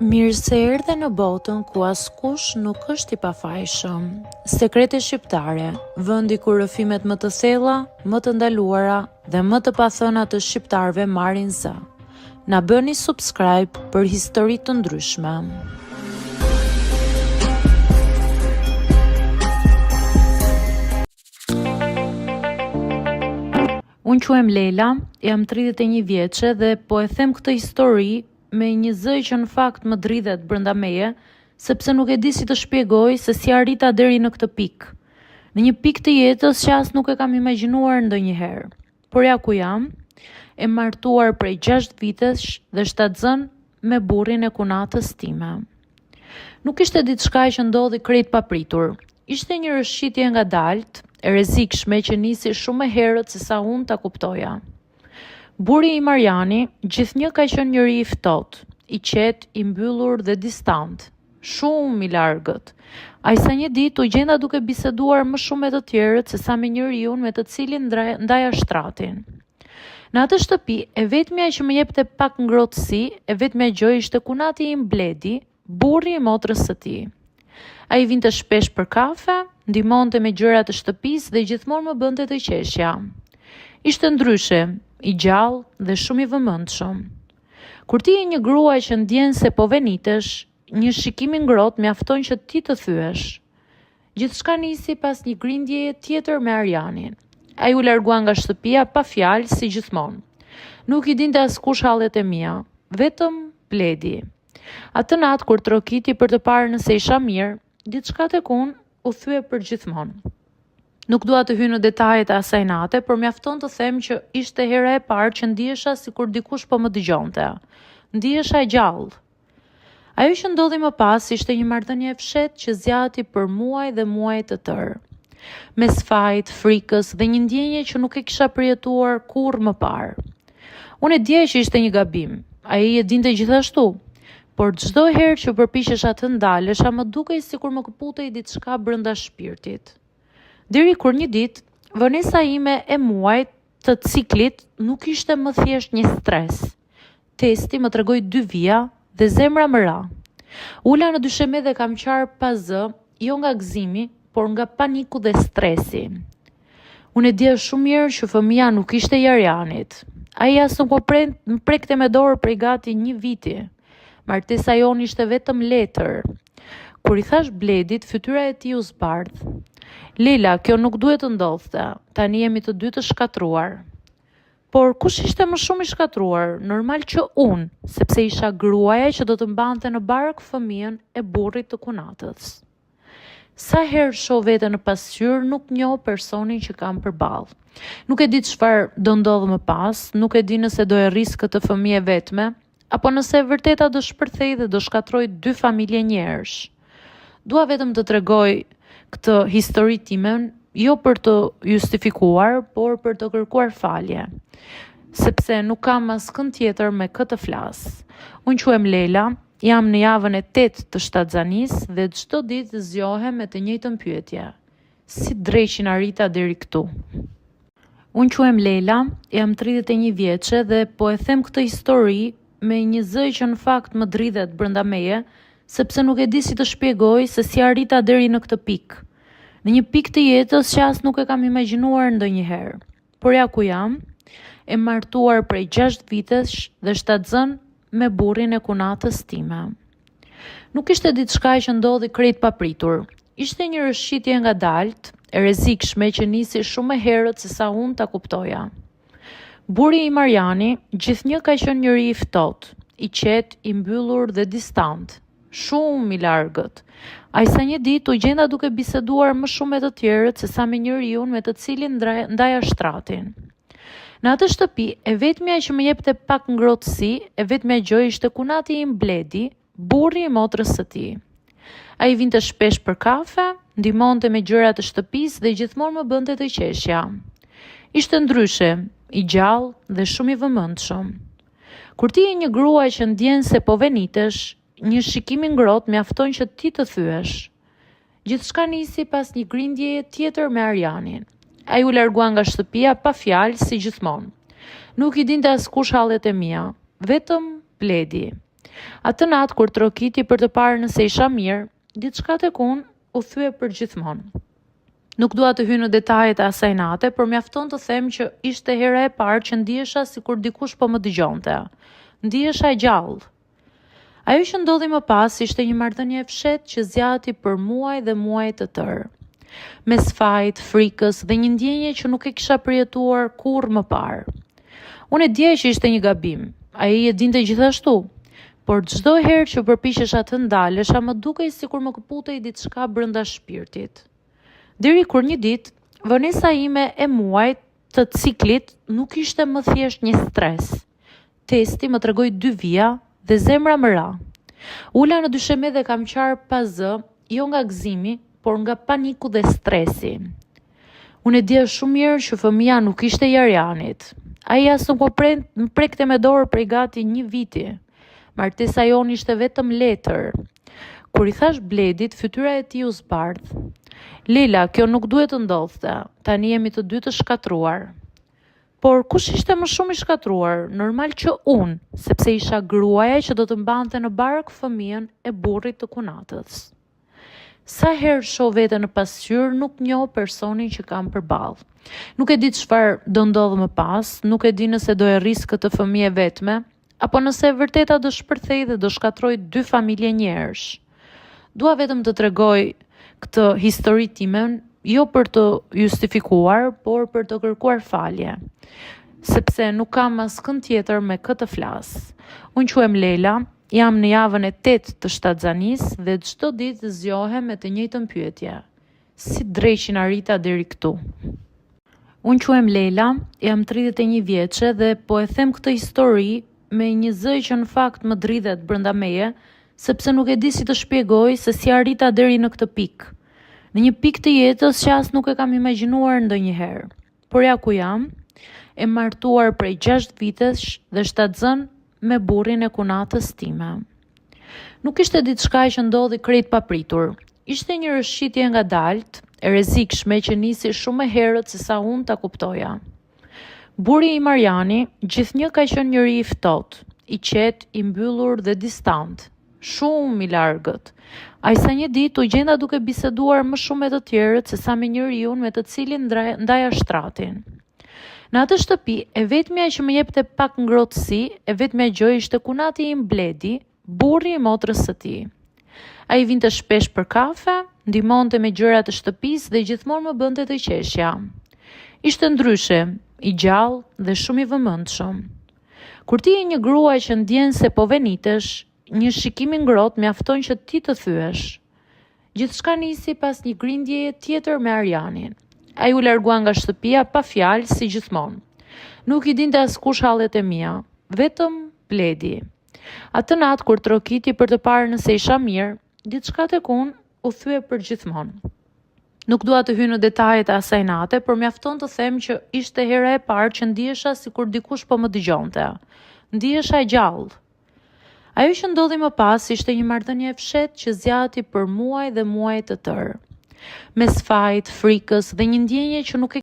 Mirë se erdhe në botën ku askush nuk është i pafajshëm. Sekrete shqiptare, vendi ku rrëfimet më të thella, më të ndaluara dhe më të pathëna të shqiptarëve marrin zë. Na bëni subscribe për histori të ndryshme. Unë quhem Lela, jam 31 vjeçe dhe po e them këtë histori me një zë që në fakt më dridhet brenda meje, sepse nuk e di si të shpjegoj se si arrita deri në këtë pikë. Në një pikë të jetës që as nuk e kam imagjinuar ndonjëherë. Por ja ku jam, e martuar prej 6 vitesh dhe shtatzën me burrin e kunatës time. Nuk ishte diçka që ndodhi krejt papritur. Ishte një rëshqitje ngadalt, e rrezikshme që nisi shumë më herët se sa unë ta kuptoja. Burri i Mariani gjithnjë ka qenë njëri i ftohtë, i qetë, i mbyllur dhe distant, shumë i largët. Ai sa një ditë u gjenda duke biseduar më shumë me të tjerët se sa me njeriu me të cilin ndaja shtratin. Në atë shtëpi, e vetmja që më jepte pak ngrohtësi, e vetmja gjë ishte kunati im Bledi, burri i motrës së tij. Ai vinte shpesh për kafe, ndihmonte me gjërat e shtëpisë dhe gjithmonë më bënte të qeshja. Ishte ndryshe, i gjallë dhe shumë i vëmendshëm. Kur ti je një grua që ndjen se po venitesh, një shikim i ngrohtë mjafton që ti të thyesh. Gjithçka nisi pas një grindjeje tjetër me Arianin. Ai u largua nga shtëpia pa fjalë si gjithmonë. Nuk i dinte askush hallet e mia, vetëm Bledi. Atë natë kur trokiti për të parë nëse isha mirë, diçka tek unë u thye për gjithmonë. Nuk dua të hyj në detajet e asaj nate, por mjafton të them që ishte hera e parë që ndihesha sikur dikush po më dëgjonte. Ndihesha e gjallë. Ajo që ndodhi më pas ishte një marrëdhënie e fshehtë që zgjati për muaj dhe muaj të tërë. Mes fajit, frikës dhe një ndjenje që nuk e kisha përjetuar kurrë më parë. Unë e dija që ishte një gabim. Ai e dinte gjithashtu. Por çdo herë që përpiqesha të ndalesha, më dukej sikur më këputej diçka brenda shpirtit. Deri kur një ditë, vonesa ime e muajit të ciklit nuk ishte më thjesht një stres. Testi më tregoi 2 vija dhe zemra më ra. Ula në dysheme dhe kam qarë pa zë, jo nga gëzimi, por nga paniku dhe stresi. Unë e dija shumë mirë që fëmia nuk ishte i Arianit. Ai as nuk po më prekte me dorë prej gati 1 viti. Martesa jonë ishte vetëm letër. Kur i thash Bledit, fytyra e tij u zbardh. Lela, kjo nuk duhet të ndodhte. Tani jemi të dy të shkatruar. Por kush ishte më shumë i shkatruar? Normal që unë, sepse isha gruaja që do të mbante në bark fëmijën e burrit të kunatës. Sa herë shoh veten në pasqyrë, nuk njoh personin që kam përballë. Nuk e di çfarë do ndodhë më pas, nuk e di nëse do e rris këtë fëmijë vetme, apo nëse vërteta do shpërthej dhe do shkatroj 2 familje njerësh. Dua vetëm të tregoj këtë histori time, jo për të justifikuar, por për të kërkuar falje, sepse nuk kam askënd tjetër me këtë flas. Unë quhem Lela, jam në javën e 8 të shtatzanisë dhe çdo ditë zgjohem me të njëjtën pyetje. Si dreqin arrita deri këtu? Unë quhem Lela, jam 31 vjeçe dhe po e them këtë histori me një zë që në fakt më dridhet brenda meje, sepse nuk e di si të shpjegoj se si arrita deri në këtë pikë. Në një pikë të jetës që as nuk e kam imagjinuar ndonjëherë. Por ja ku jam, e martuar prej 6 vitesh dhe shtatzën me burrin e kunatës time. Nuk ishte diçka që ndodhi krejt papritur. Ishte një rëshqitje ngadalt, e rrezikshme që nisi shumë më herët se sa unë ta kuptoja. Burri i Mariani gjithnjë ka qenë njëri i ftohtë, i qetë, i mbyllur dhe distant, shumë i largët. Ai sa një ditë u gjenda duke biseduar më shumë me të tjerët se sa me njeriu me të cilin ndaja shtratin. Në atë shtëpi, e vetmja që më jepte pak ngrohtësi, e vetmja gjë ishte kunati im Bledi, burri i motrës së tij. Ai vinte shpesh për kafe, ndihmonte me gjërat e shtëpisë dhe gjithmonë më bënte të qeshja. Ishte ndryshe, i gjallë dhe shumë i vëmendshëm. Kur ti je një grua që ndjen se po venitesh, një shikim i ngrohtë mjafton që ti të thyesh. Gjithçka nisi pas një grindjeje tjetër me Arianin. Ai u largua nga shtëpia pa fjalë si gjithmonë. Nuk i dinte askush hallet e mia, vetëm Bledi. Atë natë kur trokiti për të parë nëse isha mirë, diçka tek unë u thye për gjithmonë. Nuk dua të hyj në detajet e asaj nate, por mjafton të them që ishte hera e parë që ndihesha sikur dikush po më dëgjonte. Ndihesha e gjallë. Ajo që ndodhi më pas ishte një marrëdhënie e fshehtë që zgjati për muaj dhe muaj të tërë. Mes fajt, frikës dhe një ndjenje që nuk e kisha përjetuar kurrë më parë. Unë e dija që ishte një gabim. Ai e dinte gjithashtu. Por çdo herë që përpiqesha të ndalesha, më dukej sikur më këputej diçka brenda shpirtit. Deri kur një ditë, vonesa ime e muajit të ciklit nuk ishte më thjesht një stres. Testi më tregoi 2 vija dhe zemra më ra. Ula në dysheme dhe kam qarë pa zë, jo nga gëzimi, por nga paniku dhe stresi. Unë e dia shumë mirë që fëmia nuk ishte i Arianit. Ai as nuk më prekte me dorë prej gati 1 viti. Martesa jonë ishte vetëm letër. Kur i thash Bledit, fytyra e tij u zbardh. Leila, kjo nuk duhet të ndodhte. Tani jemi të dy të shkatruar. Por kush ishte më shumë i shkatruar? Normal që unë, sepse isha gruaja që do të mbante në bark fëmijën e burrit të kunatës. Sa herë shoh veten në pasqyrë, nuk njoh personin që kam përballë. Nuk e di çfarë do ndodhë më pas, nuk e di nëse do e rris këtë fëmijë vetme, apo nëse e vërteta do shpërthej dhe do shkatroj 2 familje njerësh. Dua vetëm të tregoj këtë histori time, jo për të justifikuar, por për të kërkuar falje, sepse nuk kam askënd tjetër me këtë flas. Unë quhem Leila, jam në javën e 8 të shtatzanisë dhe çdo ditë zgjohem me të njëjtën pyetje. Si dreqin arrita deri këtu? Unë quhem Leila, jam 31 vjeçe dhe po e them këtë histori me një zë që në fakt më dridhet brenda meje, sepse nuk e di si të shpjegoj se si arrita deri në këtë pikë. Në një pikë të jetës që as nuk e kam imagjinuar ndonjëherë. Por ja ku jam, e martuar prej 6 vitesh dhe shtatzën me burrin e kunatës time. Nuk ishte diçka që ndodhi krejt papritur. Ishte një rëshqitje ngadalt, e rrezikshme që nisi shumë më herët se sa unë ta kuptoja. Burri i Mariani gjithnjë ka qenë njëri i ftohtë, i qetë, i mbyllur dhe distant, shumë i largët. Ai sa një ditë u gjenda duke biseduar më shumë me të tjerët se sa me njeriu me të cilin ndaja shtratin. Në atë shtëpi, e vetmja që më jepte pak ngrohtësi, e vetmja gjë ishte kunati im Bledi, burri i motrës së tij. Ai vinte shpesh për kafe, ndihmonte me gjërat e shtëpisë dhe gjithmonë më bënte të qeshja. Ishte ndryshe, i gjallë dhe shumë i vëmendshëm. Kur ti je një grua që ndjen se po venitesh, një shikim i ngrohtë mjafton që ti të thyesh. Gjithçka nisi pas një grindjeje tjetër me Arianin. Ai u largua nga shtëpia pa fjalë si gjithmonë. Nuk i dinte askush hallet e mia, vetëm Bledi. Atë natë kur trokiti për të parë nëse isha mirë, diçka tek unë u thye për gjithmonë. Nuk dua të hyj në detajet e asaj nate, por mjafton të them që ishte hera e parë që ndihesha sikur dikush po më dëgjonte. Ndihesha e gjallë. Ajo që ndodhi më pas ishte një marrëdhënie e fshehtë që zgjati për muaj dhe muaj të tërë. Mes fajt, frikës dhe një ndjenje që nuk e